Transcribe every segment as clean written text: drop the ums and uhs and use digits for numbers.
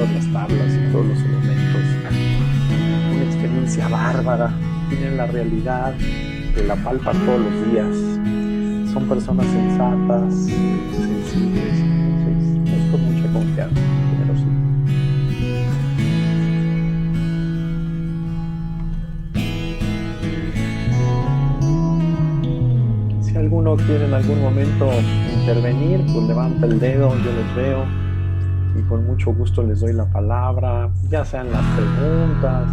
todas las tablas y todos los elementos. Una experiencia bárbara. Tienen la realidad que la palpan todos los días. Son personas sensatas, sensibles. Entonces, es con mucha confianza, generosidad. Si alguno quiere en algún momento intervenir, pues levanta el dedo, yo los veo y con mucho gusto les doy la palabra, ya sean las preguntas,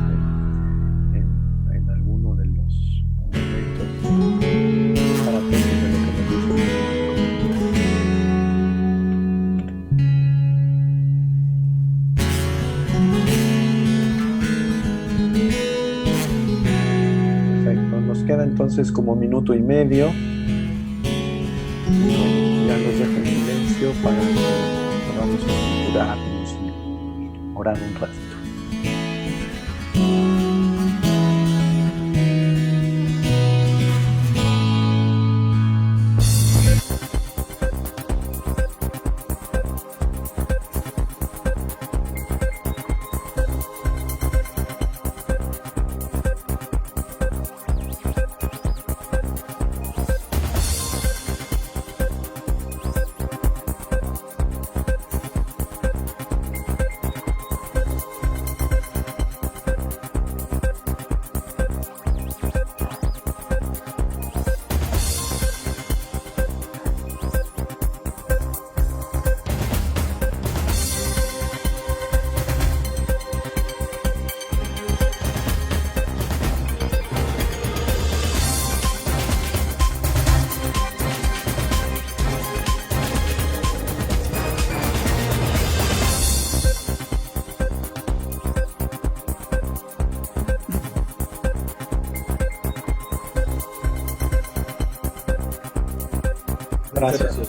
en alguno de los momentos, estar atentos de lo que me dicen. Perfecto, nos queda entonces como minuto y medio. Ya los dejo en silencio para que podamos estructurarnos y orar un ratito. Gracias.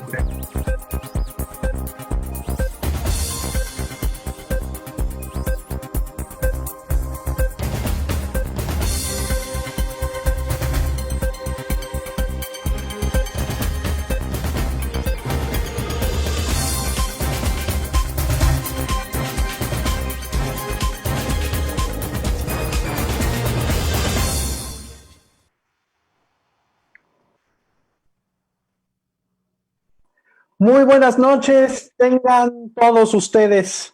Muy buenas noches, tengan todos ustedes.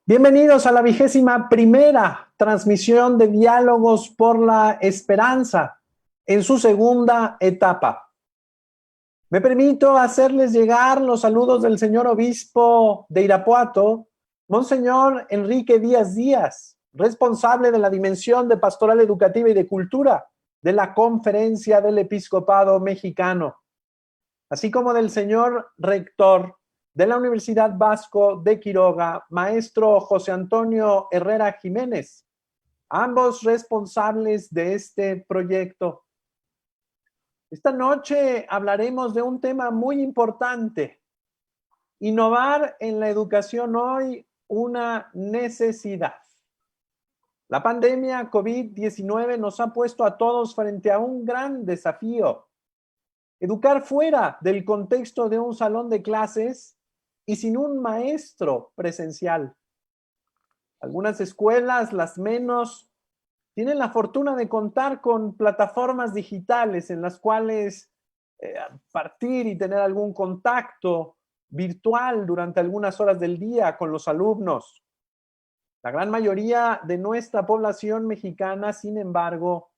Bienvenidos a la 21ª transmisión de Diálogos por la Esperanza, en su segunda etapa. Me permito hacerles llegar los saludos del señor obispo de Irapuato, Monseñor Enrique Díaz Díaz, responsable de la Dimensión de Pastoral Educativa y de Cultura de la Conferencia del Episcopado Mexicano, así como del señor rector de la Universidad Vasco de Quiroga, maestro José Antonio Herrera Jiménez, ambos responsables de este proyecto. Esta noche hablaremos de un tema muy importante: innovar en la educación hoy, una necesidad. La pandemia COVID-19 nos ha puesto a todos frente a un gran desafío: educar fuera del contexto de un salón de clases y sin un maestro presencial. Algunas escuelas, las menos, tienen la fortuna de contar con plataformas digitales en las cuales partir y tener algún contacto virtual durante algunas horas del día con los alumnos. La gran mayoría de nuestra población mexicana, sin embargo,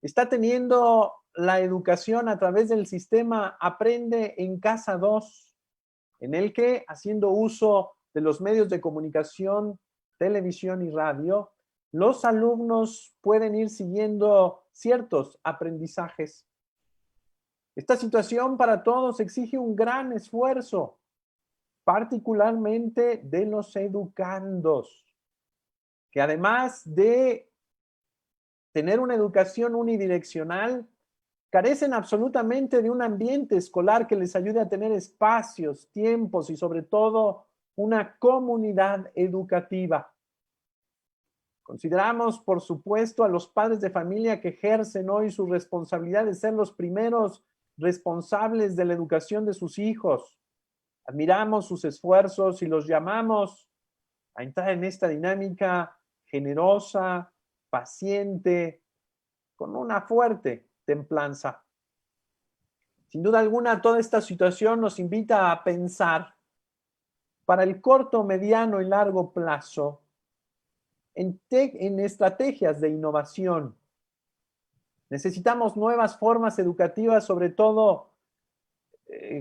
está teniendo la educación a través del sistema Aprende en Casa 2, en el que, haciendo uso de los medios de comunicación, televisión y radio, los alumnos pueden ir siguiendo ciertos aprendizajes. Esta situación para todos exige un gran esfuerzo, particularmente de los educandos, que además de tener una educación unidireccional, carecen absolutamente de un ambiente escolar que les ayude a tener espacios, tiempos y sobre todo una comunidad educativa. Consideramos, por supuesto, a los padres de familia que ejercen hoy su responsabilidad de ser los primeros responsables de la educación de sus hijos. Admiramos sus esfuerzos y los llamamos a entrar en esta dinámica generosa, paciente, con una fuerte templanza. Sin duda alguna, toda esta situación nos invita a pensar para el corto, mediano y largo plazo en estrategias de innovación. Necesitamos nuevas formas educativas, sobre todo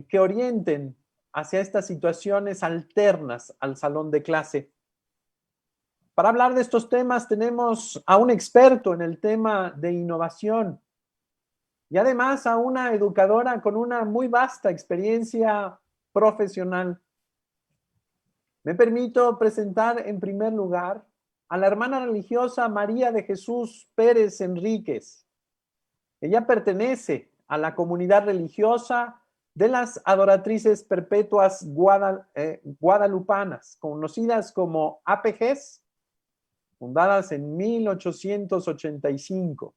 que orienten hacia estas situaciones alternas al salón de clase. Para hablar de estos temas tenemos a un experto en el tema de innovación y además a una educadora con una muy vasta experiencia profesional. Me permito presentar en primer lugar a la hermana religiosa María de Jesús Pérez Enríquez. Ella pertenece a la comunidad religiosa de las Adoratrices Perpetuas Guadalupanas, conocidas como APGs, fundadas en 1885.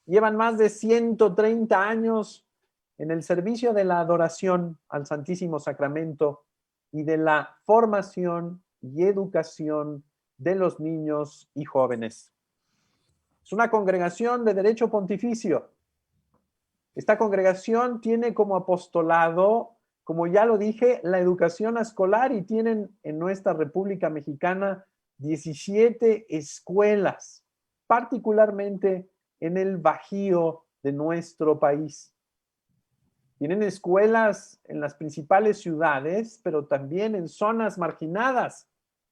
Llevan más de 130 años en el servicio de la adoración al Santísimo Sacramento y de la formación y educación de los niños y jóvenes. Es una congregación de derecho pontificio. Esta congregación tiene como apostolado, como ya lo dije, la educación escolar y tienen en nuestra República Mexicana 17 escuelas, particularmente en el Bajío de nuestro país. Tienen escuelas en las principales ciudades, pero también en zonas marginadas,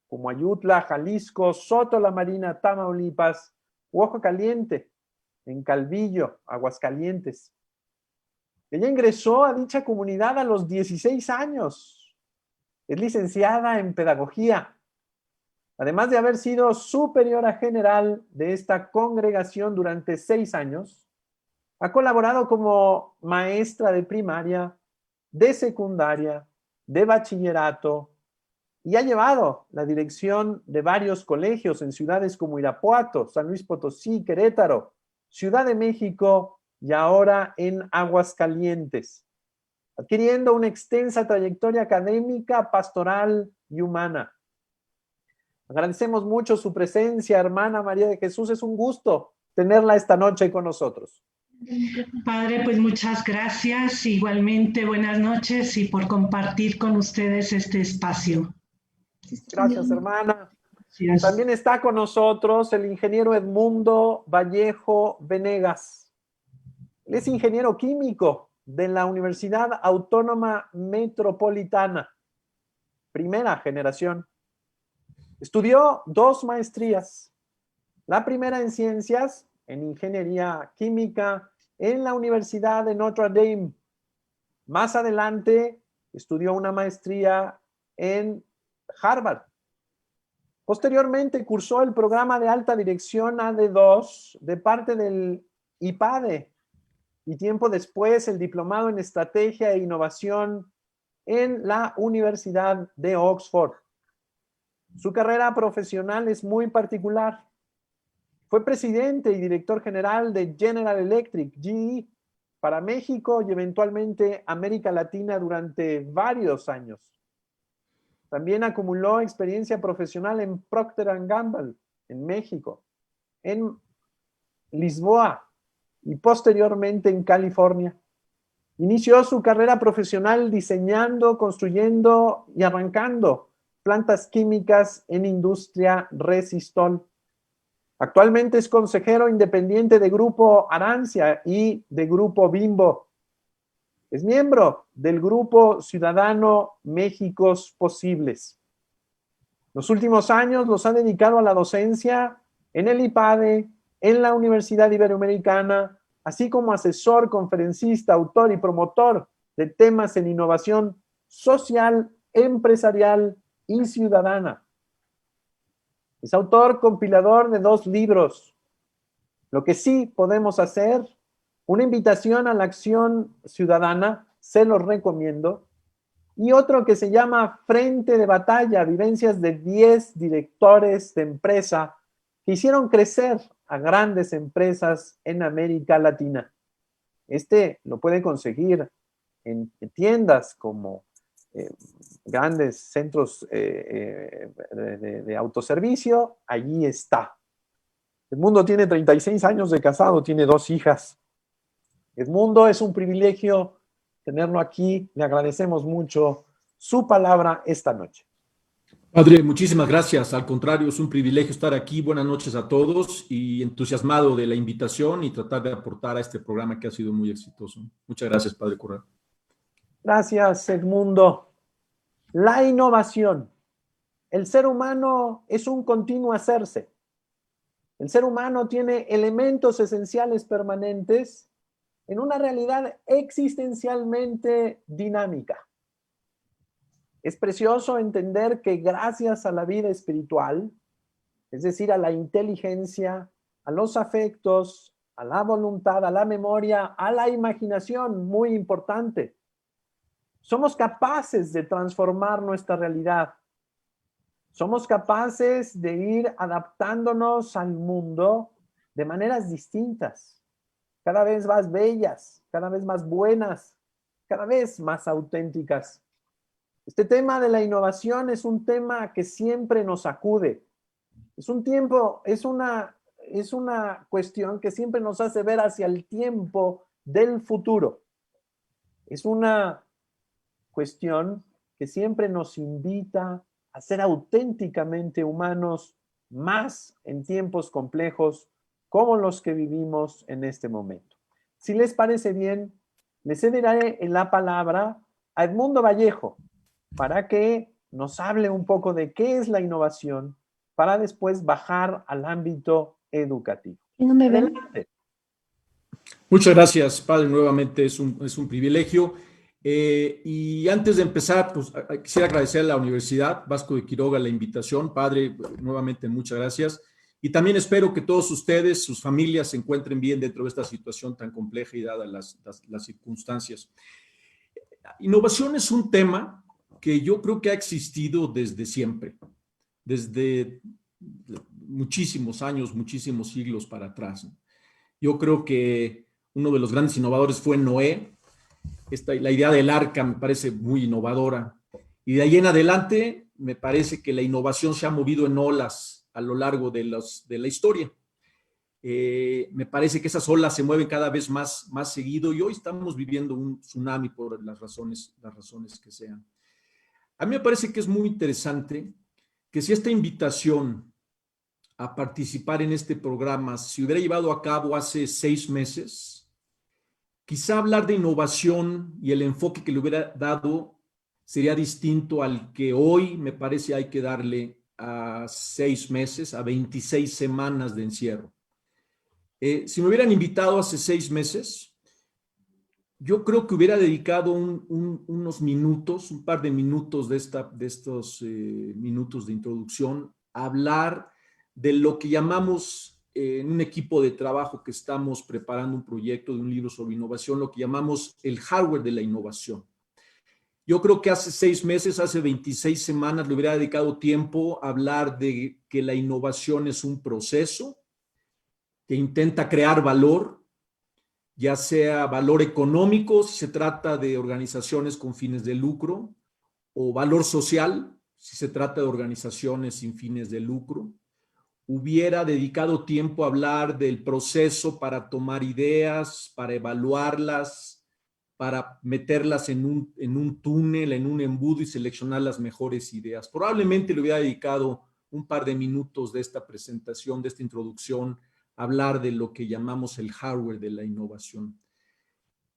como Ayutla, Jalisco, Soto la Marina, Tamaulipas, Ojo Caliente, en Calvillo, Aguascalientes. Ella ingresó a dicha comunidad a los 16 años. Es licenciada en pedagogía. Además de haber sido superiora general de esta congregación durante 6 años, ha colaborado como maestra de primaria, de secundaria, de bachillerato y ha llevado la dirección de varios colegios en ciudades como Irapuato, San Luis Potosí, Querétaro, Ciudad de México y ahora en Aguascalientes, adquiriendo una extensa trayectoria académica, pastoral y humana. Agradecemos mucho su presencia, hermana María de Jesús. Es un gusto tenerla esta noche con nosotros. Padre, pues muchas gracias. Igualmente, buenas noches y por compartir con ustedes este espacio. Gracias, hermana. Gracias. También está con nosotros el ingeniero Edmundo Vallejo Venegas. Él es ingeniero químico de la Universidad Autónoma Metropolitana, primera generación. Estudió 2 maestrías. La primera en ciencias, en ingeniería química, en la Universidad de Notre Dame. Más adelante estudió una maestría en Harvard. Posteriormente cursó el programa de alta dirección AD2 de parte del IPADE y tiempo después el diplomado en estrategia e innovación en la Universidad de Oxford. Su carrera profesional es muy particular. Fue presidente y director general de General Electric, GE, para México y eventualmente América Latina durante varios años. También acumuló experiencia profesional en Procter & Gamble, en México, en Lisboa y posteriormente en California. Inició su carrera profesional diseñando, construyendo y arrancando plantas químicas en industria Resistol. Actualmente es consejero independiente de Grupo Arancia y de Grupo Bimbo. Es miembro del Grupo Ciudadano Méxicos Posibles. Los últimos años los ha dedicado a la docencia en el IPADE, en la Universidad Iberoamericana, así como asesor, conferencista, autor y promotor de temas en innovación social, empresarial y ciudadana. Es autor compilador de 2 libros. Lo que sí podemos hacer, una invitación a la acción ciudadana, se los recomiendo, y otro que se llama Frente de Batalla, vivencias de 10 directores de empresa que hicieron crecer a grandes empresas en América Latina. Este lo puede conseguir en tiendas como eh, grandes centros de autoservicio, allí está. Edmundo tiene 36 años de casado, tiene 2 hijas. Edmundo, es un privilegio tenerlo aquí. Le agradecemos mucho su palabra esta noche. Padre, muchísimas gracias. Al contrario, es un privilegio estar aquí. Buenas noches a todos y entusiasmado de la invitación y tratar de aportar a este programa que ha sido muy exitoso. Muchas gracias, Padre Corral. Gracias, Edmundo. La innovación. El ser humano es un continuo hacerse. El ser humano tiene elementos esenciales permanentes en una realidad existencialmente dinámica. Es precioso entender que gracias a la vida espiritual, es decir, a la inteligencia, a los afectos, a la voluntad, a la memoria, a la imaginación, muy importante, somos capaces de transformar nuestra realidad. Somos capaces de ir adaptándonos al mundo de maneras distintas, cada vez más bellas, cada vez más buenas, cada vez más auténticas. Este tema de la innovación es un tema que siempre nos sacude. Es una cuestión que siempre nos hace ver hacia el tiempo del futuro. Es una cuestión que siempre nos invita a ser auténticamente humanos, más en tiempos complejos como los que vivimos en este momento. Si les parece bien, les cederé la palabra a Edmundo Vallejo para que nos hable un poco de qué es la innovación para después bajar al ámbito educativo. ¿No me ven? Adelante. Muchas gracias, Padre. Nuevamente es un privilegio. Y antes de empezar, pues quisiera agradecer a la Universidad Vasco de Quiroga la invitación. Padre, nuevamente muchas gracias. Y también espero que todos ustedes, sus familias, se encuentren bien dentro de esta situación tan compleja y dadas las circunstancias. Innovación es un tema que yo creo que ha existido desde siempre, desde muchísimos años, muchísimos siglos para atrás. Yo creo que uno de los grandes innovadores fue Noé. La idea del arca me parece muy innovadora. Y de ahí en adelante me parece que la innovación se ha movido en olas a lo largo de la historia. Me parece que esas olas se mueven cada vez más seguido y hoy estamos viviendo un tsunami por las razones que sean. A mí me parece que es muy interesante que si esta invitación a participar en este programa se hubiera llevado a cabo hace 6 meses, quizá hablar de innovación y el enfoque que le hubiera dado sería distinto al que hoy me parece hay que darle a 6 meses, a 26 semanas de encierro. Si me hubieran invitado hace 6 meses, yo creo que hubiera dedicado unos minutos, un par de minutos de estos minutos de introducción a hablar de lo que llamamos en un equipo de trabajo que estamos preparando un proyecto de un libro sobre innovación, lo que llamamos el hardware de la innovación. Yo creo que hace 6 meses, hace 26 semanas, le hubiera dedicado tiempo a hablar de que la innovación es un proceso que intenta crear valor, ya sea valor económico, si se trata de organizaciones con fines de lucro, o valor social, si se trata de organizaciones sin fines de lucro. Hubiera dedicado tiempo a hablar del proceso para tomar ideas, para evaluarlas, para meterlas en un túnel, en un embudo y seleccionar las mejores ideas. Probablemente le hubiera dedicado un par de minutos de esta presentación, de esta introducción, a hablar de lo que llamamos el hardware de la innovación.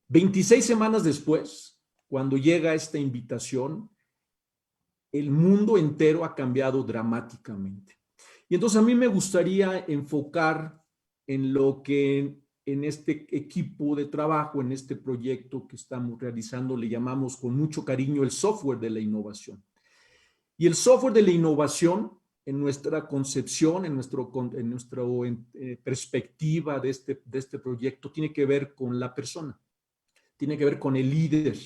26 semanas después, cuando llega esta invitación, el mundo entero ha cambiado dramáticamente. Y entonces a mí me gustaría enfocar en lo que en este equipo de trabajo, en este proyecto que estamos realizando, le llamamos con mucho cariño el software de la innovación. Y el software de la innovación, en nuestra concepción, en nuestra perspectiva de este proyecto, tiene que ver con la persona, tiene que ver con el líder,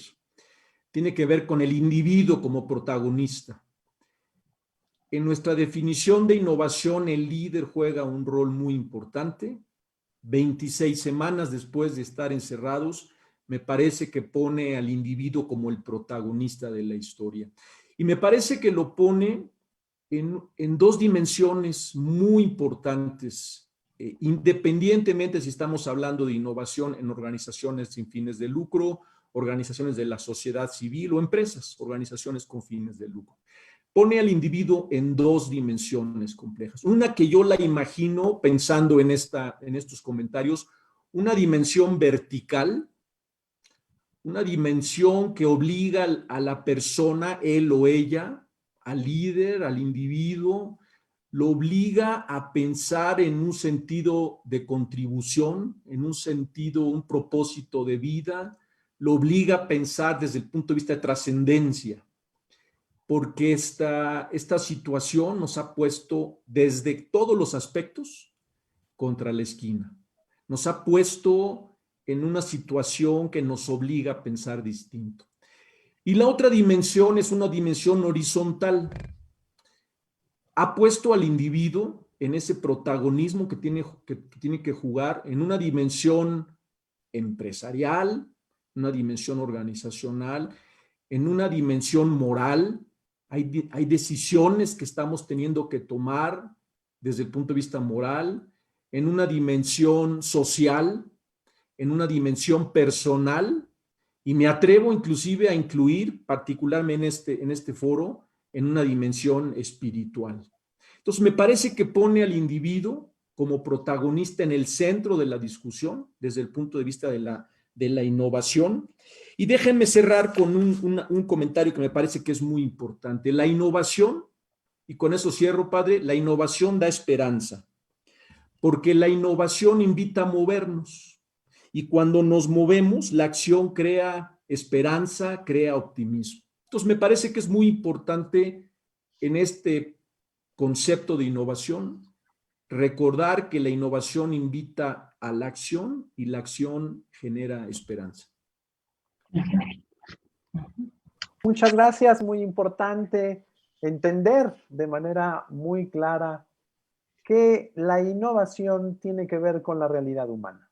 tiene que ver con el individuo como protagonista. En nuestra definición de innovación, el líder juega un rol muy importante. 26 semanas después de estar encerrados, me parece que pone al individuo como el protagonista de la historia. Y me parece que lo pone en dos dimensiones muy importantes, independientemente si estamos hablando de innovación en organizaciones sin fines de lucro, organizaciones de la sociedad civil o empresas, organizaciones con fines de lucro. Pone al individuo en dos dimensiones complejas. Una que yo la imagino, pensando en estos comentarios, una dimensión vertical, una dimensión que obliga a la persona, él o ella, al líder, al individuo, lo obliga a pensar en un sentido de contribución, en un sentido, un propósito de vida, lo obliga a pensar desde el punto de vista de trascendencia, porque esta situación nos ha puesto desde todos los aspectos contra la esquina. Nos ha puesto en una situación que nos obliga a pensar distinto. Y la otra dimensión es una dimensión horizontal. Ha puesto al individuo en ese protagonismo que tiene que jugar en una dimensión empresarial, una dimensión organizacional, en una dimensión moral. Hay decisiones que estamos teniendo que tomar desde el punto de vista moral, en una dimensión social, en una dimensión personal, y me atrevo inclusive a incluir, particularmente en este foro, en una dimensión espiritual. Entonces, me parece que pone al individuo como protagonista en el centro de la discusión, desde el punto de vista de la innovación. Y déjenme cerrar con un comentario que me parece que es muy importante. La innovación, y con eso cierro, padre, la innovación da esperanza, porque la innovación invita a movernos. Y cuando nos movemos, la acción crea esperanza, crea optimismo. Entonces, me parece que es muy importante en este concepto de innovación recordar que la innovación invita a la acción y la acción genera esperanza. Muchas gracias, muy importante entender de manera muy clara que la innovación tiene que ver con la realidad humana.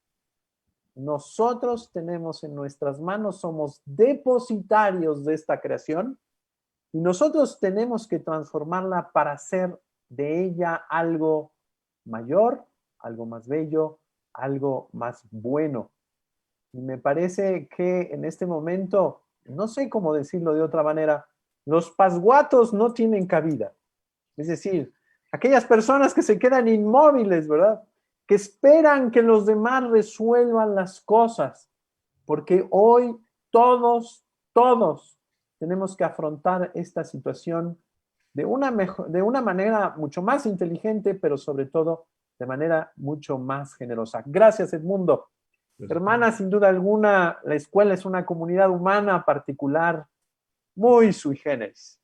Nosotros tenemos en nuestras manos, somos depositarios de esta creación y nosotros tenemos que transformarla para hacer de ella algo mayor, algo más bello, algo más bueno. Y me parece que en este momento, no sé cómo decirlo de otra manera, los pasguatos no tienen cabida. Es decir, aquellas personas que se quedan inmóviles, ¿verdad? Que esperan que los demás resuelvan las cosas, porque hoy todos tenemos que afrontar esta situación de una manera mucho más inteligente, pero sobre todo de manera mucho más generosa. Gracias, Edmundo. Hermana, sin duda alguna, la escuela es una comunidad humana particular, muy sui generis.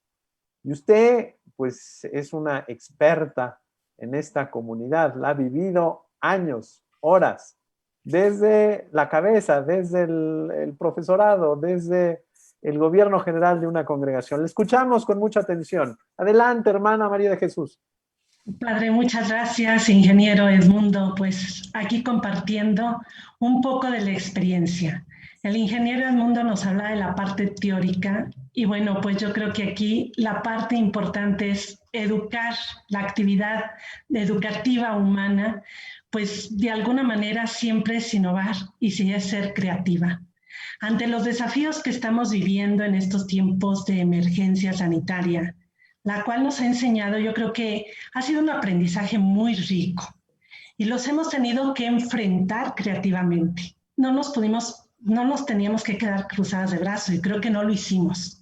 Y usted, pues, es una experta en esta comunidad, la ha vivido años, horas, desde la cabeza, desde el profesorado, desde el gobierno general de una congregación. Le escuchamos con mucha atención. Adelante, hermana María de Jesús. Padre, muchas gracias, ingeniero Edmundo. Pues aquí compartiendo un poco de la experiencia. El ingeniero Edmundo nos habla de la parte teórica y bueno, pues yo creo que aquí la parte importante es educar, la actividad educativa humana, pues de alguna manera siempre es innovar y sí es ser creativa. Ante los desafíos que estamos viviendo en estos tiempos de emergencia sanitaria, la cual nos ha enseñado, yo creo que ha sido un aprendizaje muy rico y los hemos tenido que enfrentar creativamente. No nos teníamos que quedar cruzadas de brazos y creo que no lo hicimos.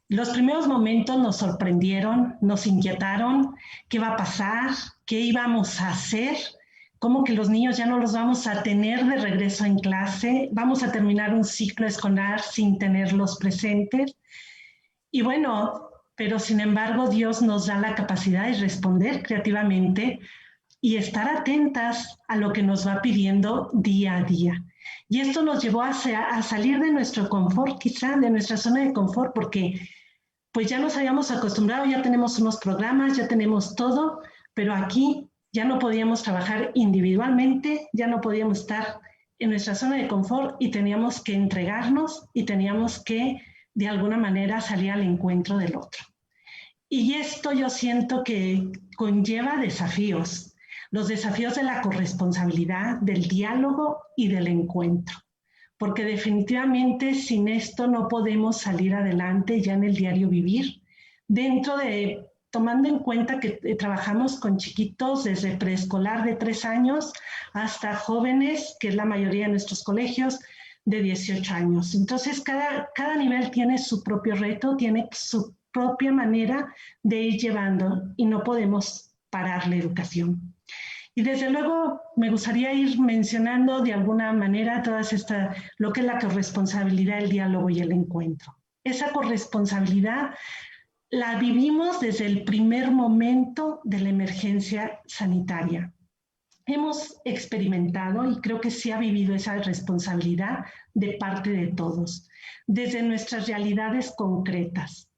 Los primeros momentos nos sorprendieron, nos inquietaron, qué va a pasar, qué íbamos a hacer, cómo que los niños ya no los vamos a tener de regreso en clase, vamos a terminar un ciclo escolar sin tenerlos presentes. Y bueno, pero sin embargo Dios nos da la capacidad de responder creativamente y estar atentas a lo que nos va pidiendo día a día. Y esto nos llevó a salir de nuestro confort, quizá de nuestra zona de confort, porque pues ya nos habíamos acostumbrado, ya tenemos unos programas, ya tenemos todo, pero aquí ya no podíamos trabajar individualmente, ya no podíamos estar en nuestra zona de confort y teníamos que entregarnos y teníamos que de alguna manera salir al encuentro del otro. Y esto yo siento que conlleva desafíos, los desafíos de la corresponsabilidad, del diálogo y del encuentro, porque definitivamente sin esto no podemos salir adelante ya en el diario vivir, tomando en cuenta que trabajamos con chiquitos desde preescolar de 3 años hasta jóvenes, que es la mayoría de nuestros colegios, de 18 años. Entonces, cada nivel tiene su propio reto, tiene su propia manera de ir llevando y no podemos parar la educación. Y desde luego me gustaría ir mencionando de alguna manera lo que es la corresponsabilidad, el diálogo y el encuentro. Esa corresponsabilidad la vivimos desde el primer momento de la emergencia sanitaria. Hemos experimentado, y creo que sí ha vivido esa responsabilidad de parte de todos, desde nuestras realidades concretas,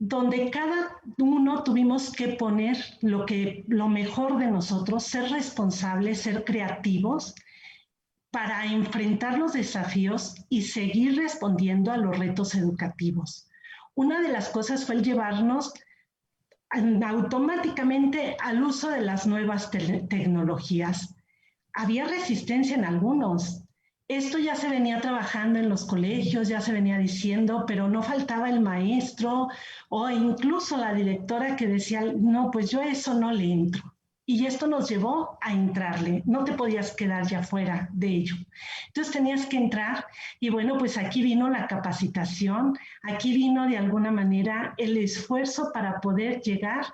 donde cada uno tuvimos que poner lo mejor de nosotros, ser responsables, ser creativos, para enfrentar los desafíos y seguir respondiendo a los retos educativos. Una de las cosas fue el llevarnos automáticamente al uso de las nuevas tecnologías. Había resistencia en algunos. Esto ya se venía trabajando en los colegios, ya se venía diciendo, pero no faltaba el maestro o incluso la directora que decía, no, pues yo a eso no le entro. Y esto nos llevó a entrarle, no te podías quedar ya fuera de ello. Entonces tenías que entrar y bueno, pues aquí vino la capacitación, aquí vino de alguna manera el esfuerzo para poder llegar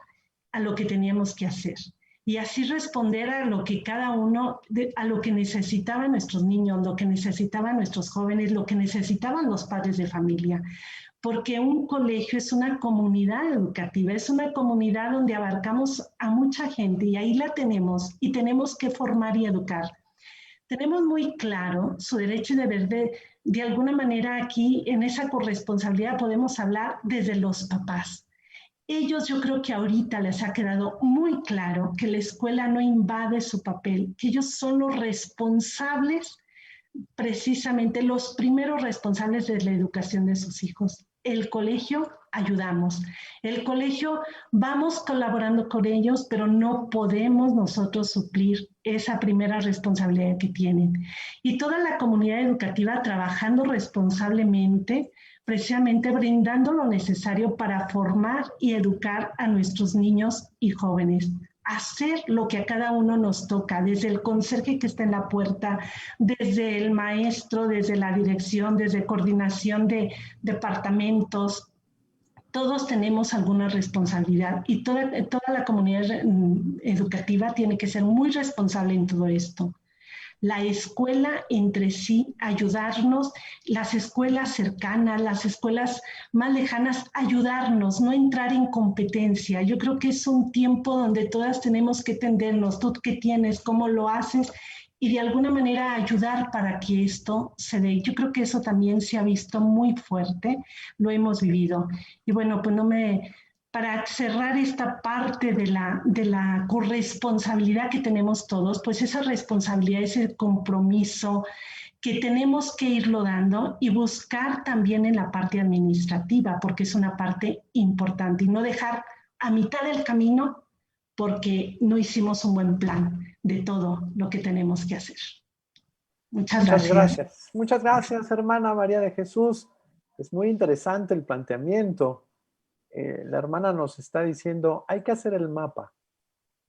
a lo que teníamos que hacer y así responder a lo que cada uno, a lo que necesitaban nuestros niños, lo que necesitaban nuestros jóvenes, lo que necesitaban los padres de familia. Porque un colegio es una comunidad educativa, es una comunidad donde abarcamos a mucha gente y ahí la tenemos y tenemos que formar y educar. Tenemos muy claro su derecho y deber de alguna manera aquí en esa corresponsabilidad podemos hablar desde los papás. Ellos yo creo que ahorita les ha quedado muy claro que la escuela no invade su papel, que ellos son los responsables, precisamente los primeros responsables de la educación de sus hijos. El colegio ayudamos, el colegio vamos colaborando con ellos, pero no podemos nosotros suplir esa primera responsabilidad que tienen. Y toda la comunidad educativa trabajando responsablemente, precisamente brindando lo necesario para formar y educar a nuestros niños y jóvenes. Hacer lo que a cada uno nos toca, desde el conserje que está en la puerta, desde el maestro, desde la dirección, desde coordinación de departamentos. Todos tenemos alguna responsabilidad y toda la comunidad educativa tiene que ser muy responsable en todo esto. La escuela entre sí, ayudarnos, las escuelas cercanas, las escuelas más lejanas, ayudarnos, no entrar en competencia. Yo creo que es un tiempo donde todas tenemos que tendernos, tú qué tienes, cómo lo haces, y de alguna manera ayudar para que esto se dé. Yo creo que eso también se ha visto muy fuerte, lo hemos vivido. Y bueno, pues para cerrar esta parte de la corresponsabilidad que tenemos todos, pues esa responsabilidad, ese compromiso que tenemos que irlo dando y buscar también en la parte administrativa, porque es una parte importante y no dejar a mitad del camino porque no hicimos un buen plan de todo lo que tenemos que hacer. Muchas gracias. Muchas gracias, hermana María de Jesús. Es muy interesante el planteamiento. La hermana nos está diciendo, hay que hacer el mapa.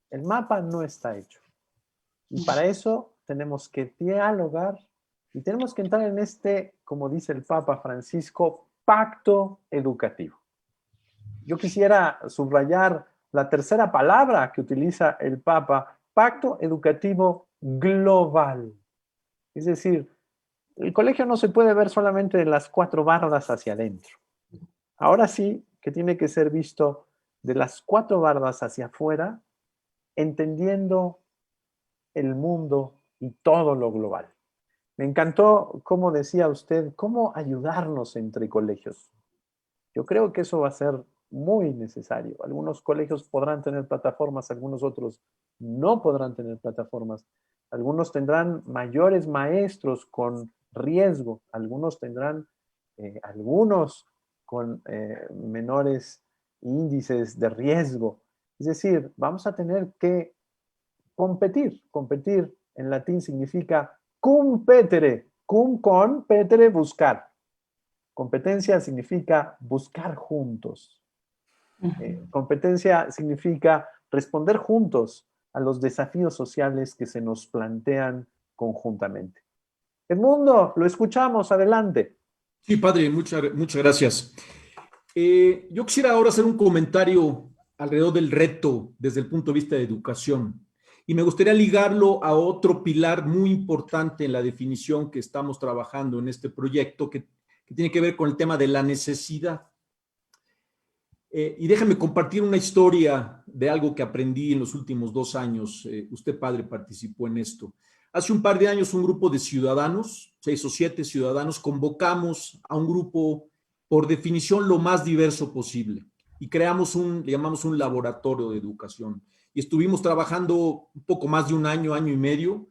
El mapa no está hecho. Y para eso tenemos que dialogar y tenemos que entrar en este, como dice el Papa Francisco, pacto educativo. Yo quisiera subrayar la tercera palabra que utiliza el Papa, pacto educativo global. Es decir, el colegio no se puede ver solamente de las 4 bardas hacia adentro. Ahora sí que tiene que ser visto de las 4 bardas hacia afuera, entendiendo el mundo y todo lo global. Me encantó cómo decía usted, cómo ayudarnos entre colegios. Yo creo que eso va a ser muy necesario. Algunos colegios podrán tener plataformas, algunos otros no podrán tener plataformas, algunos tendrán mayores maestros con riesgo, algunos tendrán algunos con menores índices de riesgo. Es decir, vamos a tener que competir. Competir en latín significa competere, cum con petere, buscar. Competencia significa buscar juntos. Competencia significa responder juntos a los desafíos sociales que se nos plantean conjuntamente. Edmundo, lo escuchamos, adelante. Sí, padre, muchas gracias. Yo quisiera ahora hacer un comentario alrededor del reto desde el punto de vista de educación. Y me gustaría ligarlo a otro pilar muy importante en la definición que estamos trabajando en este proyecto, que tiene que ver con el tema de la necesidad. Y déjame compartir una historia de algo que aprendí en los últimos 2 años. Usted, padre, participó en esto. Hace un par de años, un grupo de ciudadanos, 6 o 7 ciudadanos, convocamos a un grupo, por definición, lo más diverso posible. Y creamos le llamamos un laboratorio de educación. Y estuvimos trabajando un poco más de un año, año y medio,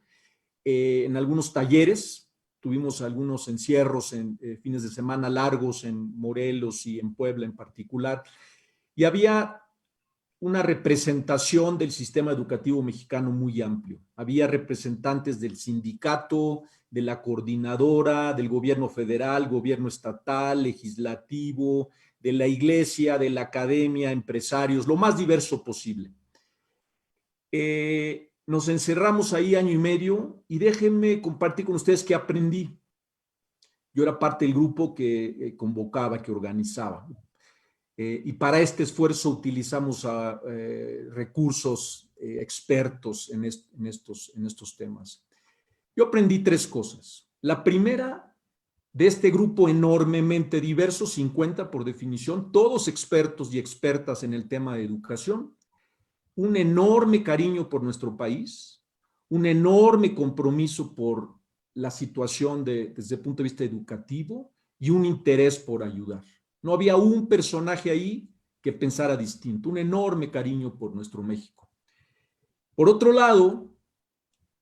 en algunos talleres. Tuvimos algunos encierros en fines de semana largos en Morelos y en Puebla en particular. Y había una representación del sistema educativo mexicano muy amplio. Había representantes del sindicato, de la coordinadora, del gobierno federal, gobierno estatal, legislativo, de la iglesia, de la academia, empresarios, lo más diverso posible. Nos encerramos ahí año y medio y déjenme compartir con ustedes qué aprendí. Yo era parte del grupo que convocaba, que organizaba. Y para este esfuerzo utilizamos recursos expertos en estos temas. Yo aprendí 3 cosas. La primera, de este grupo enormemente diverso, 50 por definición, todos expertos y expertas en el tema de educación, un enorme cariño por nuestro país, un enorme compromiso por la situación desde el punto de vista educativo y un interés por ayudar. No había un personaje ahí que pensara distinto, un enorme cariño por nuestro México. Por otro lado,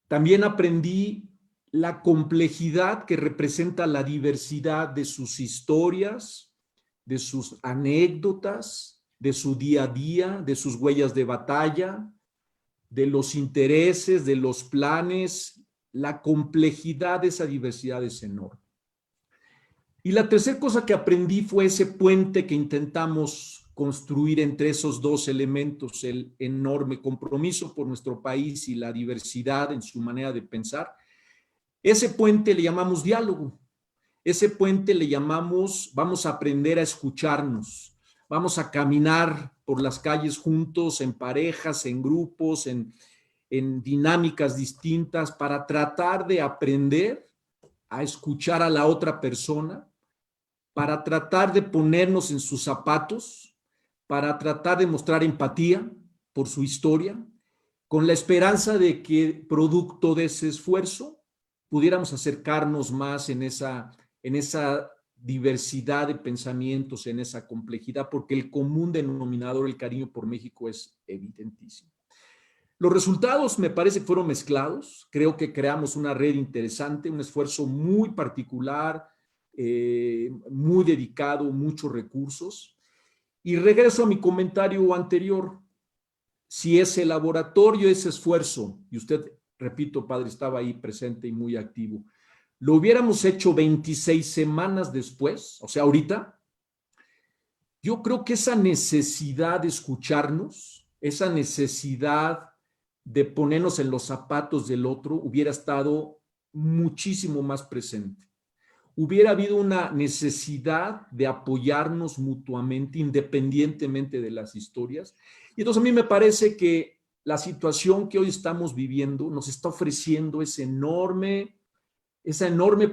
también aprendí la complejidad que representa la diversidad de sus historias, de sus anécdotas, de su día a día, de sus huellas de batalla, de los intereses, de los planes. La complejidad de esa diversidad es enorme. Y la tercera cosa que aprendí fue ese puente que intentamos construir entre esos 2 elementos, el enorme compromiso por nuestro país y la diversidad en su manera de pensar. Ese puente le llamamos diálogo. Ese puente le llamamos, vamos a aprender a escucharnos, vamos a caminar por las calles juntos, en parejas, en grupos, en dinámicas distintas, para tratar de aprender a escuchar a la otra persona, para tratar de ponernos en sus zapatos, para tratar de mostrar empatía por su historia, con la esperanza de que, producto de ese esfuerzo, pudiéramos acercarnos más en esa diversidad de pensamientos, en esa complejidad, porque el común denominador, el cariño por México, es evidentísimo. Los resultados me parece que fueron mezclados. Creo que creamos una red interesante, un esfuerzo muy particular, muy dedicado, muchos recursos. Y regreso a mi comentario anterior. Si ese laboratorio, ese esfuerzo, y usted, repito, padre, estaba ahí presente y muy activo, lo hubiéramos hecho 26 semanas después, o sea, ahorita, yo creo que esa necesidad de escucharnos, esa necesidad de ponernos en los zapatos del otro, hubiera estado muchísimo más presente. Hubiera habido una necesidad de apoyarnos mutuamente, independientemente de las historias. Y entonces a mí me parece que la situación que hoy estamos viviendo nos está ofreciendo esa enorme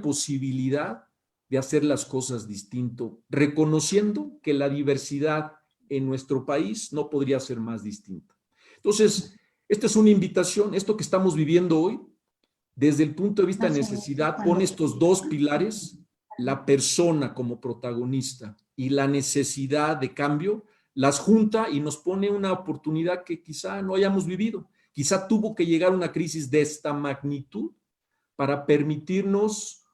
posibilidad de hacer las cosas distinto, reconociendo que la diversidad en nuestro país no podría ser más distinta. Entonces, esta es una invitación, esto que estamos viviendo hoy, desde el punto de vista de necesidad, pone estos 2 pilares, la persona como protagonista y la necesidad de cambio, las junta y nos pone una oportunidad que quizá no hayamos vivido, quizá tuvo que llegar una crisis de esta magnitud para permitirnos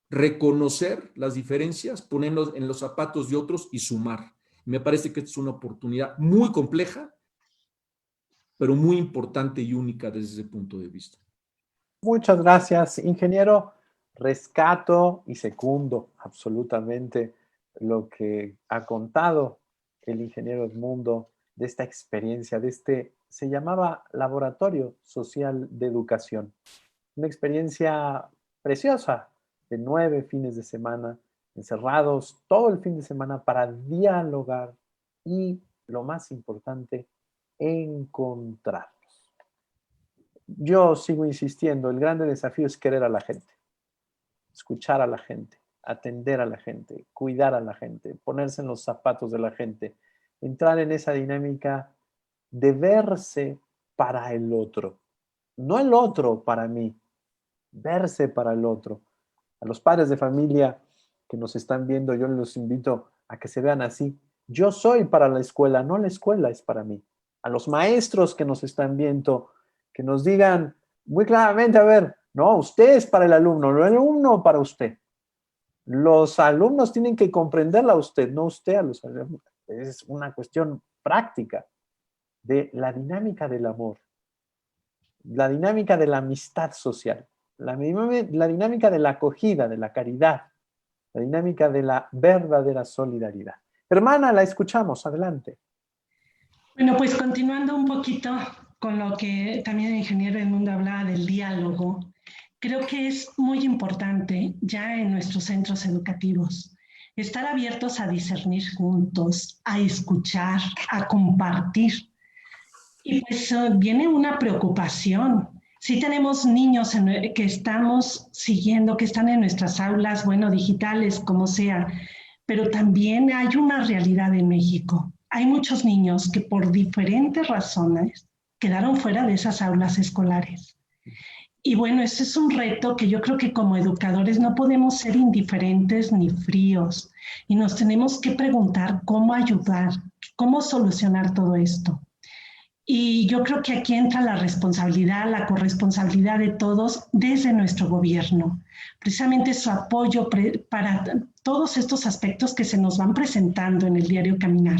reconocer las diferencias, ponernos en los zapatos de otros y sumar. Me parece que esta es una oportunidad muy compleja, pero muy importante y única desde ese punto de vista. Muchas gracias, ingeniero. Rescato y secundo absolutamente lo que ha contado el ingeniero Edmundo de esta experiencia, de este, se llamaba Laboratorio Social de Educación. Una experiencia preciosa de 9 fines de semana, encerrados todo el fin de semana para dialogar y, lo más importante, encontrarnos. Yo sigo insistiendo, el grande desafío es querer a la gente, escuchar a la gente, atender a la gente, cuidar a la gente, ponerse en los zapatos de la gente, entrar en esa dinámica de verse para el otro, no el otro para mí, verse para el otro. A los padres de familia que nos están viendo, yo los invito a que se vean así. Yo soy para la escuela, no la escuela es para mí. A los maestros que nos están viendo, que nos digan muy claramente, a ver, no, usted es para el alumno para usted. Los alumnos tienen que comprenderla a usted, no usted a los alumnos. Es una cuestión práctica de la dinámica del amor, la dinámica de la amistad social, la dinámica de la acogida, de la caridad, la dinámica de la verdadera solidaridad. Hermana, la escuchamos, adelante. Bueno, pues continuando un poquito con lo que también el ingeniero Edmundo hablaba del diálogo, creo que es muy importante ya en nuestros centros educativos estar abiertos a discernir juntos, a escuchar, a compartir. Y pues viene una preocupación. Sí tenemos niños que estamos siguiendo, que están en nuestras aulas, bueno, digitales, como sea, pero también hay una realidad en México. Hay muchos niños que por diferentes razones quedaron fuera de esas aulas escolares. Y bueno, ese es un reto que yo creo que como educadores no podemos ser indiferentes ni fríos y nos tenemos que preguntar cómo ayudar, cómo solucionar todo esto. Y yo creo que aquí entra la responsabilidad, la corresponsabilidad de todos desde nuestro gobierno. Precisamente su apoyo para todos estos aspectos que se nos van presentando en el diario caminar.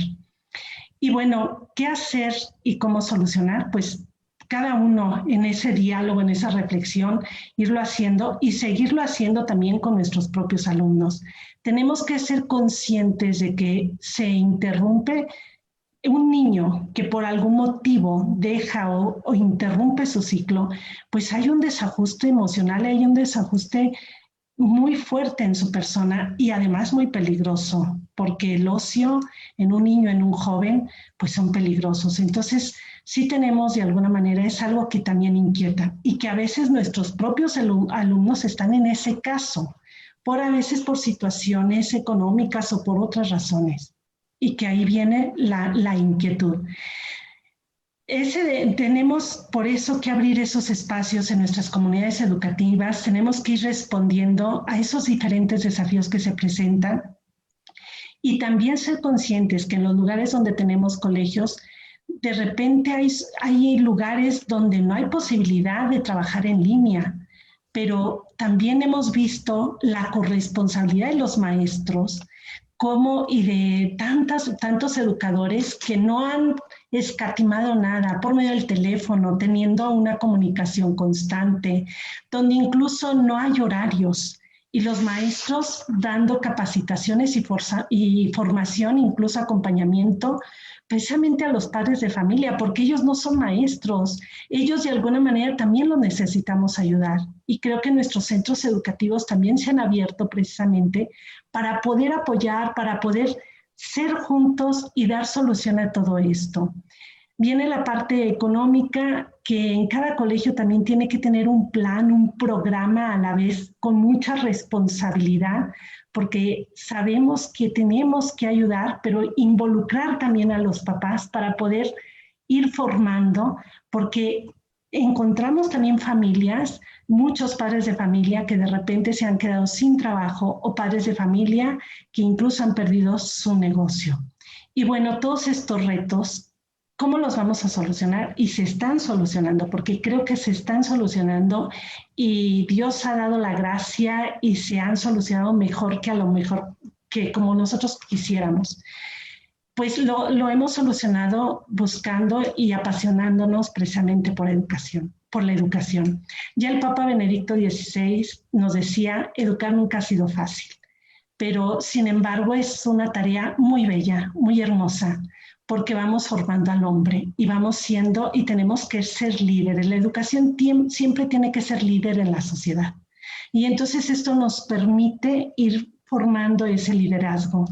Y bueno, ¿qué hacer y cómo solucionar? Pues cada uno en ese diálogo, en esa reflexión, irlo haciendo y seguirlo haciendo también con nuestros propios alumnos. Tenemos que ser conscientes de que se interrumpe un niño que por algún motivo deja o interrumpe su ciclo, pues hay un desajuste emocional, hay un desajuste muy fuerte en su persona y además muy peligroso, porque el ocio en un niño, en un joven, pues son peligrosos. Entonces, sí tenemos de alguna manera, es algo que también inquieta y que a veces nuestros propios alumnos están en ese caso, a veces por situaciones económicas o por otras razones. Y que ahí viene la inquietud. Tenemos por eso que abrir esos espacios en nuestras comunidades educativas, tenemos que ir respondiendo a esos diferentes desafíos que se presentan y también ser conscientes que en los lugares donde tenemos colegios, de repente hay lugares donde no hay posibilidad de trabajar en línea, pero también hemos visto la corresponsabilidad de los maestros y de tantos educadores que no han escatimado nada por medio del teléfono, teniendo una comunicación constante, donde incluso no hay horarios y los maestros dando capacitaciones y formación, incluso acompañamiento, precisamente a los padres de familia, porque ellos no son maestros, ellos de alguna manera también los necesitamos ayudar. Y creo que nuestros centros educativos también se han abierto precisamente para poder apoyar, para poder ser juntos y dar solución a todo esto. Viene la parte económica, que en cada colegio también tiene que tener un plan, un programa a la vez con mucha responsabilidad, porque sabemos que tenemos que ayudar, pero involucrar también a los papás para poder ir formando, porque encontramos también familias, muchos padres de familia que de repente se han quedado sin trabajo o padres de familia que incluso han perdido su negocio. Y bueno, todos estos retos, ¿Cómo los vamos a solucionar? Y se están solucionando, porque creo que se están solucionando y Dios ha dado la gracia y se han solucionado mejor que a lo mejor que como nosotros quisiéramos. Pues lo hemos solucionado buscando y apasionándonos precisamente por educación, por la educación. Ya el Papa Benedicto XVI nos decía, educar nunca ha sido fácil, pero sin embargo es una tarea muy bella, muy hermosa, porque vamos formando al hombre y vamos siendo y tenemos que ser líderes. La educación siempre tiene que ser líder en la sociedad. Y entonces esto nos permite ir formando ese liderazgo.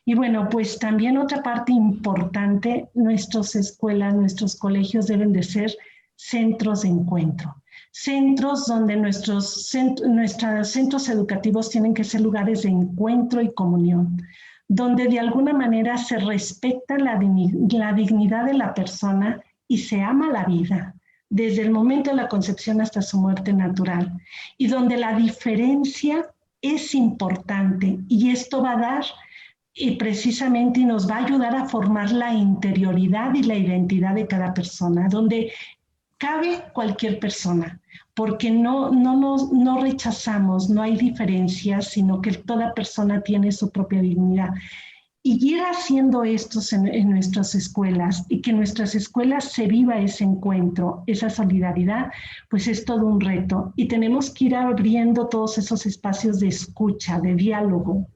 Y bueno, pues también otra parte importante, nuestras escuelas, nuestros colegios deben de ser centros de encuentro. Centros donde nuestros centros educativos tienen que ser lugares de encuentro y comunión, donde de alguna manera se respeta la dignidad de la persona y se ama la vida, desde el momento de la concepción hasta su muerte natural, y donde la diferencia es importante, y esto va a dar y precisamente nos va a ayudar a formar la interioridad y la identidad de cada persona, donde cabe cualquier persona, porque no rechazamos, no hay diferencias, sino que toda persona tiene su propia dignidad. Y ir haciendo esto en nuestras escuelas y que en nuestras escuelas se viva ese encuentro, esa solidaridad, pues es todo un reto. Y tenemos que ir abriendo todos esos espacios de escucha, de diálogo,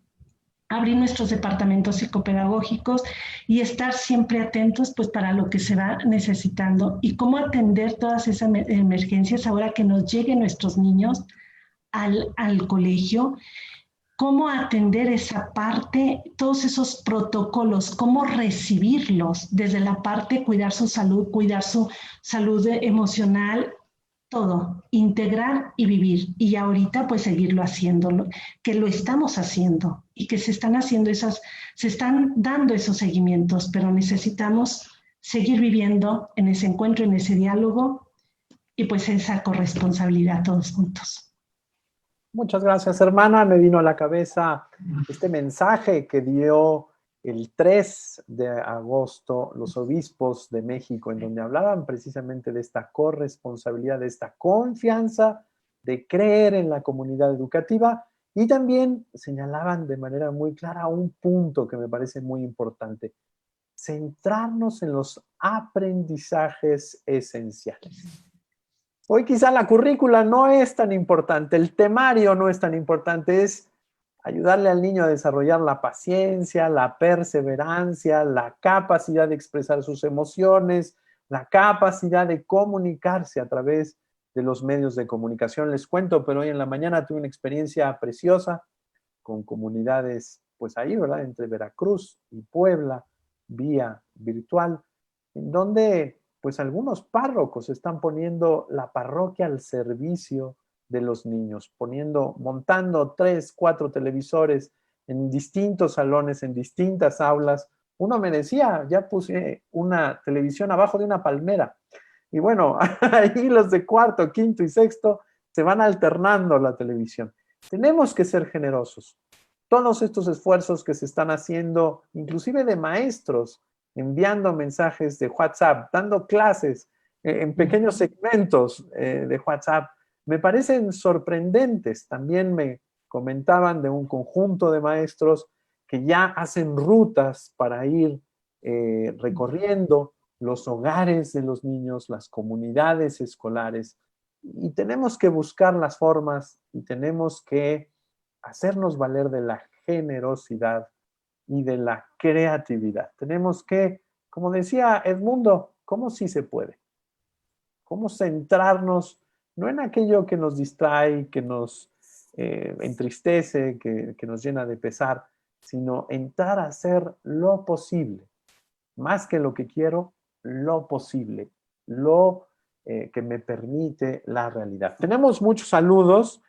abrir nuestros departamentos psicopedagógicos y estar siempre atentos pues para lo que se va necesitando y cómo atender todas esas emergencias ahora que nos lleguen nuestros niños al colegio, cómo atender esa parte, todos esos protocolos, cómo recibirlos desde la parte cuidar su salud emocional, todo, integrar y vivir. Y ahorita pues seguirlo haciéndolo, que lo estamos haciendo y que se están dando esos seguimientos, pero necesitamos seguir viviendo en ese encuentro, en ese diálogo y pues esa corresponsabilidad todos juntos. Muchas gracias, hermana. Me vino a la cabeza este mensaje que dio el 3 de agosto los obispos de México, en donde hablaban precisamente de esta corresponsabilidad, de esta confianza, de creer en la comunidad educativa, y también señalaban de manera muy clara un punto que me parece muy importante: centrarnos en los aprendizajes esenciales. Hoy quizá la currícula no es tan importante, el temario no es tan importante, es ayudarle al niño a desarrollar la paciencia, la perseverancia, la capacidad de expresar sus emociones, la capacidad de comunicarse a través de los medios de comunicación. Les cuento, pero hoy en la mañana tuve una experiencia preciosa con comunidades, pues ahí, ¿verdad?, entre Veracruz y Puebla, vía virtual, en donde pues algunos párrocos están poniendo la parroquia al servicio de los niños, montando 3, 4 televisores en distintos salones, en distintas aulas. Uno me decía, ya puse una televisión abajo de una palmera. Y bueno, ahí los de cuarto, quinto y sexto se van alternando la televisión. Tenemos que ser generosos. Todos estos esfuerzos que se están haciendo, inclusive de maestros, enviando mensajes de WhatsApp, dando clases en pequeños segmentos de WhatsApp, me parecen sorprendentes. También me comentaban de un conjunto de maestros que ya hacen rutas para ir recorriendo los hogares de los niños, las comunidades escolares, y tenemos que buscar las formas y tenemos que hacernos valer de la generosidad y de la creatividad. Tenemos que, como decía Edmundo, ¿cómo sí se puede? ¿Cómo centrarnos no en aquello que nos distrae, que nos entristece, que nos llena de pesar, sino entrar a hacer lo posible, más que lo que quiero, lo posible, lo que me permite la realidad? Tenemos muchos saludos,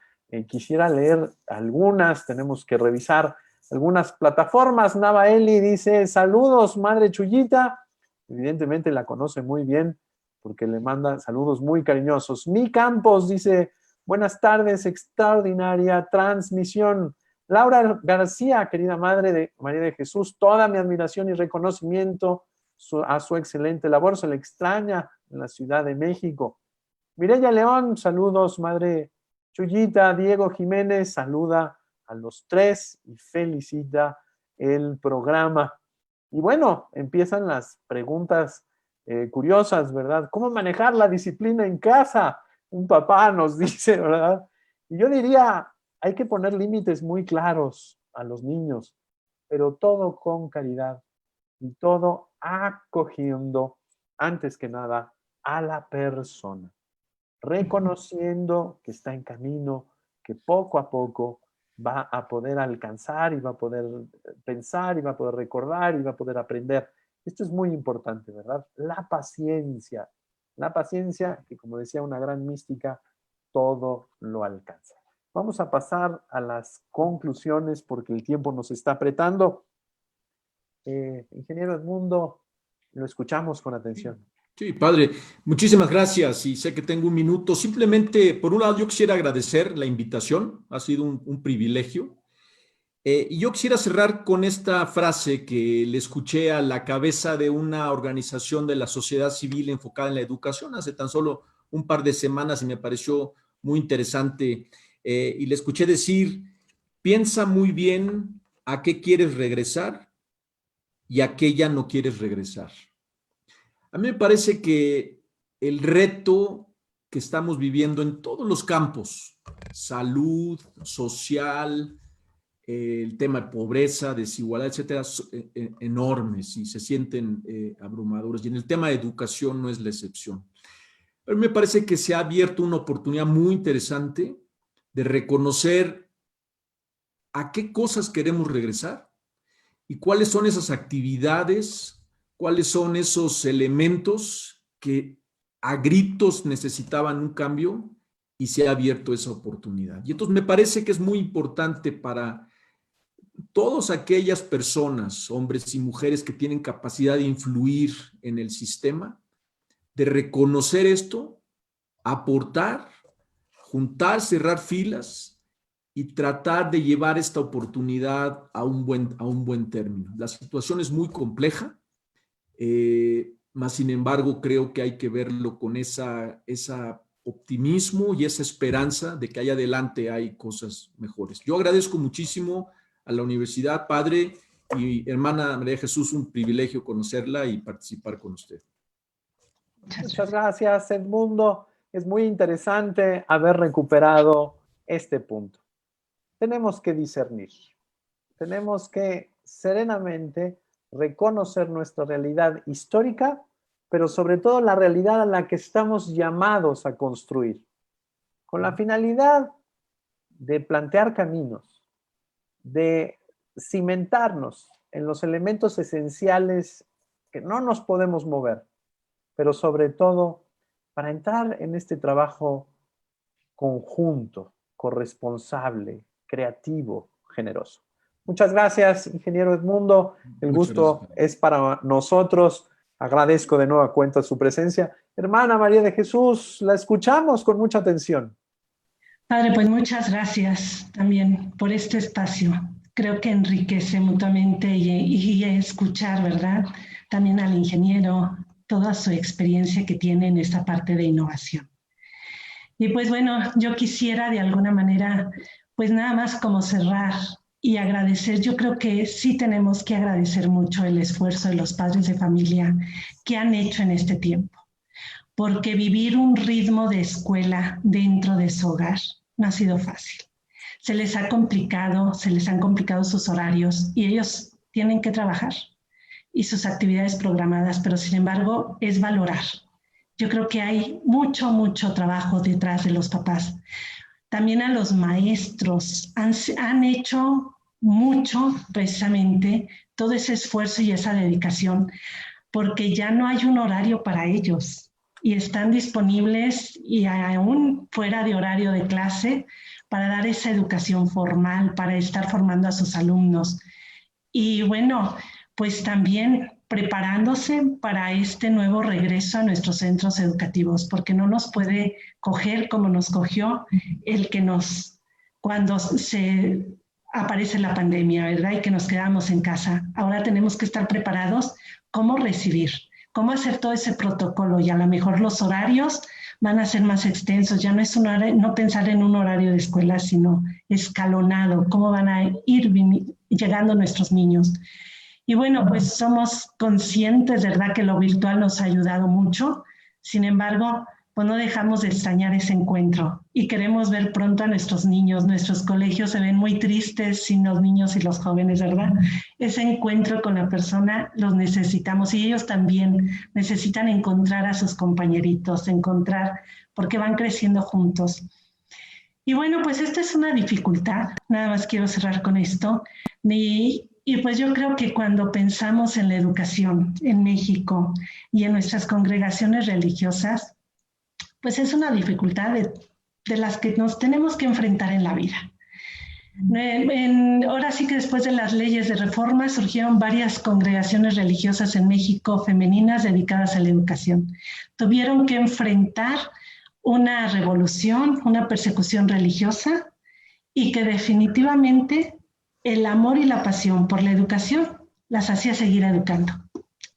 quisiera leer algunas, tenemos que revisar algunas plataformas. Navaeli dice, saludos, Madre Chuyita. Evidentemente la conoce muy bien porque le manda saludos muy cariñosos. Mi Campos dice, buenas tardes, extraordinaria transmisión. Laura García, querida Madre de María de Jesús, toda mi admiración y reconocimiento. a su excelente labor. Se le extraña en la Ciudad de México. Mireya León, saludos, madre Chuyita. Diego Jiménez saluda a los tres y felicita el programa. Y bueno, empiezan las preguntas curiosas, ¿verdad? ¿Cómo manejar la disciplina en casa? Un papá nos dice, ¿verdad? Y yo diría, hay que poner límites muy claros a los niños, pero todo con caridad y todo acogiendo, antes que nada, a la persona, reconociendo que está en camino, que poco a poco va a poder alcanzar y va a poder pensar y va a poder recordar y va a poder aprender. Esto es muy importante, ¿verdad? La paciencia que, como decía una gran mística, todo lo alcanza. Vamos a pasar a las conclusiones porque el tiempo nos está apretando. Ingeniero Edmundo, lo escuchamos con atención. Sí, padre, muchísimas gracias y sé que tengo un minuto. Simplemente, por un lado, yo quisiera agradecer la invitación, ha sido un privilegio. Y yo quisiera cerrar con esta frase que le escuché a la cabeza de una organización de la sociedad civil enfocada en la educación hace tan solo un par de semanas y me pareció muy interesante. Y le escuché decir, piensa muy bien a qué quieres regresar y a qué ya no quieres regresar. A mí me parece que el reto que estamos viviendo en todos los campos, salud, social, el tema de pobreza, desigualdad, etcétera, enormes y se sienten abrumadores. Y en el tema de educación no es la excepción. Pero me parece que se ha abierto una oportunidad muy interesante de reconocer a qué cosas queremos regresar y cuáles son esas actividades, cuáles son esos elementos que a gritos necesitaban un cambio y se ha abierto esa oportunidad. Y entonces me parece que es muy importante para todas aquellas personas, hombres y mujeres que tienen capacidad de influir en el sistema, de reconocer esto, aportar, juntar, cerrar filas y tratar de llevar esta oportunidad a un buen término. La situación es muy compleja, mas sin embargo creo que hay que verlo con esa optimismo y esa esperanza de que allá adelante hay cosas mejores. Yo agradezco muchísimo a la universidad, padre y hermana María Jesús, un privilegio conocerla y participar con usted. Muchas gracias, Edmundo. Es muy interesante haber recuperado este punto. Tenemos que discernir. Tenemos que serenamente reconocer nuestra realidad histórica, pero sobre todo la realidad a la que estamos llamados a construir, con la finalidad de plantear caminos, de cimentarnos en los elementos esenciales que no nos podemos mover, pero sobre todo para entrar en este trabajo conjunto, corresponsable, creativo, generoso. Muchas gracias, ingeniero Edmundo. El gusto es para nosotros. Agradezco de nueva cuenta su presencia. Hermana María de Jesús, la escuchamos con mucha atención. Padre, pues muchas gracias también por este espacio. Creo que enriquece mutuamente y escuchar, ¿verdad? También al ingeniero, toda su experiencia que tiene en esta parte de innovación. Y pues bueno, yo quisiera de alguna manera, pues nada más como cerrar y agradecer. Yo creo que sí tenemos que agradecer mucho el esfuerzo de los padres de familia que han hecho en este tiempo, porque vivir un ritmo de escuela dentro de su hogar no ha sido fácil. Se les han complicado sus horarios y ellos tienen que trabajar y sus actividades programadas, pero sin embargo es valorar. Yo creo que hay mucho trabajo detrás de los papás. También a los maestros han hecho mucho, precisamente, todo ese esfuerzo y esa dedicación, porque ya no hay un horario para ellos y están disponibles y aún fuera de horario de clase para dar esa educación formal, para estar formando a sus alumnos. Y bueno, pues también preparándose para este nuevo regreso a nuestros centros educativos, porque no nos puede coger como nos cogió el que cuando se aparece la pandemia, ¿verdad? Y que nos quedamos en casa. Ahora tenemos que estar preparados cómo recibir, cómo hacer todo ese protocolo, y a lo mejor los horarios van a ser más extensos, ya no es no pensar en un horario de escuela, sino escalonado, cómo van a ir llegando nuestros niños. Y bueno, pues somos conscientes, ¿verdad?, que lo virtual nos ha ayudado mucho. Sin embargo, pues no dejamos de extrañar ese encuentro y queremos ver pronto a nuestros niños. Nuestros colegios se ven muy tristes sin los niños y los jóvenes, ¿verdad? Ese encuentro con la persona los necesitamos, y ellos también necesitan encontrar a sus compañeritos, porque van creciendo juntos. Y bueno, pues esta es una dificultad. Nada más quiero cerrar con esto. Y pues yo creo que cuando pensamos en la educación en México y en nuestras congregaciones religiosas, pues es una dificultad de las que nos tenemos que enfrentar en la vida. Ahora sí que después de las leyes de reforma surgieron varias congregaciones religiosas en México femeninas dedicadas a la educación. Tuvieron que enfrentar una revolución, una persecución religiosa, y que definitivamente el amor y la pasión por la educación las hacía seguir educando.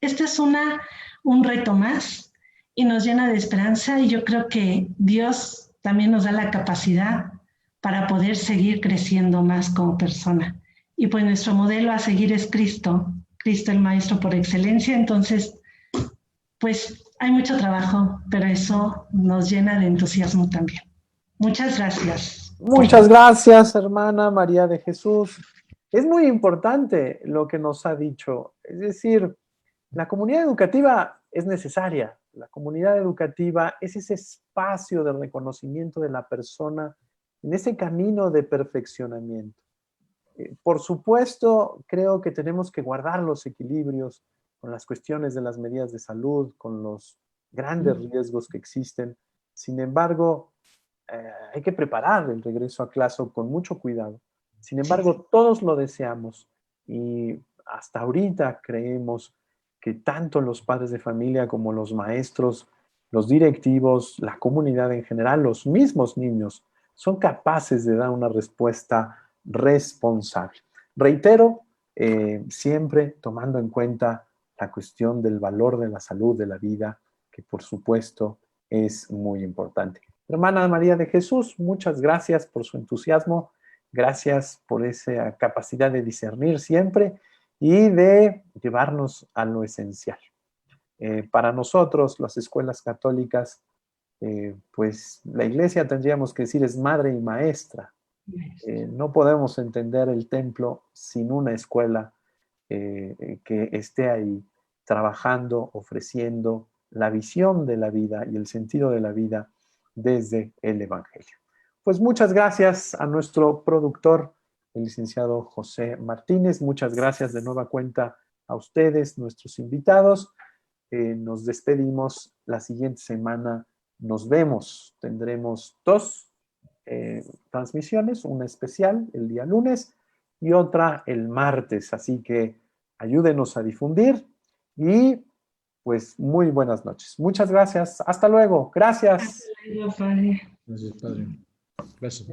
Este es un reto más y nos llena de esperanza, y yo creo que Dios también nos da la capacidad para poder seguir creciendo más como persona. Y pues nuestro modelo a seguir es Cristo el Maestro por excelencia. Entonces, pues hay mucho trabajo, pero eso nos llena de entusiasmo también. Muchas gracias. Muchas gracias, hermana María de Jesús. Es muy importante lo que nos ha dicho. Es decir, la comunidad educativa es necesaria. La comunidad educativa es ese espacio de reconocimiento de la persona en ese camino de perfeccionamiento. Por supuesto, creo que tenemos que guardar los equilibrios con las cuestiones de las medidas de salud, con los grandes riesgos que existen. Sin embargo, hay que preparar el regreso a clase con mucho cuidado. Sin embargo, todos lo deseamos, y hasta ahorita creemos que tanto los padres de familia como los maestros, los directivos, la comunidad en general, los mismos niños, son capaces de dar una respuesta responsable. Reitero, siempre tomando en cuenta la cuestión del valor de la salud, de la vida, que por supuesto es muy importante. Hermana María de Jesús, muchas gracias por su entusiasmo, gracias por esa capacidad de discernir siempre y de llevarnos a lo esencial. Para nosotros, las escuelas católicas, pues la iglesia, tendríamos que decir, es madre y maestra. No podemos entender el templo sin una escuela que esté ahí trabajando, ofreciendo la visión de la vida y el sentido de la vida desde el Evangelio. Pues muchas gracias a nuestro productor, el licenciado José Martínez. Muchas gracias de nueva cuenta a ustedes, nuestros invitados. Nos despedimos. La siguiente semana nos vemos. Tendremos 2 transmisiones, una especial el día lunes y otra el martes. Así que ayúdenos a difundir y pues muy buenas noches. Muchas gracias. Hasta luego. Gracias. Hasta luego, padre. Gracias, padre. Gracias.